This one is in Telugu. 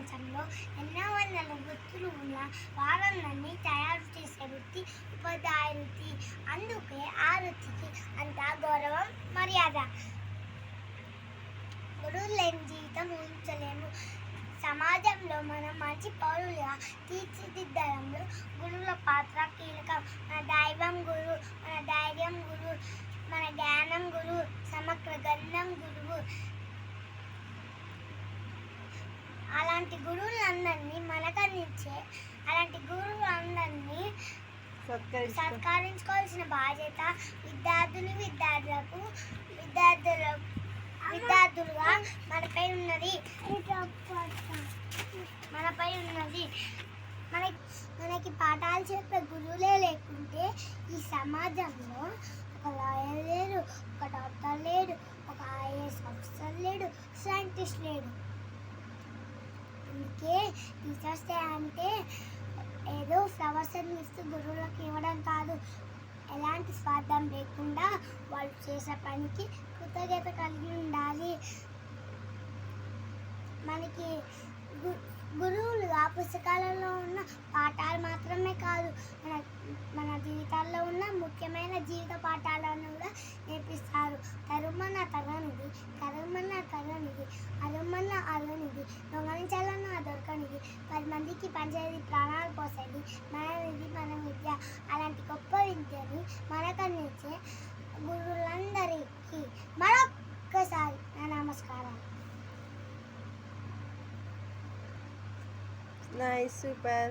ప్రపంచంలో ఎన్నో వందల వృత్తులు ఉన్న వారందరినీ తయారు చేసే వృత్తి ఉపాధ్యాయ వృత్తి. అందుకే ఆ వృత్తికి అంత గౌరవం, మర్యాద. గురువు లేని జీవితం ఊహించలేము. సమాజంలో మనం మంచి పౌరులుగా తీర్చిదిద్దడంలో గురువుల పాత్ర కీలకం. మన దైవం గురువు, మన ధైర్యం గురువు, మన జ్ఞానం గురువు, సమగ్ర గంధం గురువు. అలాంటి గురువులందరినీ మనకందించే అలాంటి గురువులందరినీ సత్కరించుకోవాల్సిన బాధ్యత విద్యార్థులుగా మనపై ఉన్నది. మనకి పాఠాలు చెప్పే గురువులే లేకుంటే ఈ సమాజంలో ఒక లాయర్ లేడు, ఒక డాక్టర్ లేడు, ఒక ఐఏఎస్ ఆఫీసర్ లేడు, సైంటిస్ట్ లేడు. అందుకే టీచర్స్ డే అంటే ఏదో ఫ్లవర్స్ అని ఇస్తూ గురువులకు ఇవ్వడం కాదు, ఎలాంటి స్వార్థం లేకుండా వాళ్ళు చేసే పనికి కృతజ్ఞత కలిగి ఉండాలి. మనకి గురువులుగా పుస్తకాలలో ఉన్న పాఠాలు మాత్రమే కాదు, మన జీవితాల్లో ఉన్న ముఖ్యమైన జీవిత పాఠాలను కూడా నేర్పిస్తారు. తరుమన్న తరనిది, కరుమన్న కరనిది, అరుమన్న అరునిది, దొంగలించాలన్న దొరకనిది, 10 మందికి పంచేది, ప్రాణాలు పోసేది మననిది మన విద్య. అలాంటి గొప్ప విద్యని మనకు అందించే గురువులందరికీ మరొక్కసారి నా నమస్కారం. Nice, super.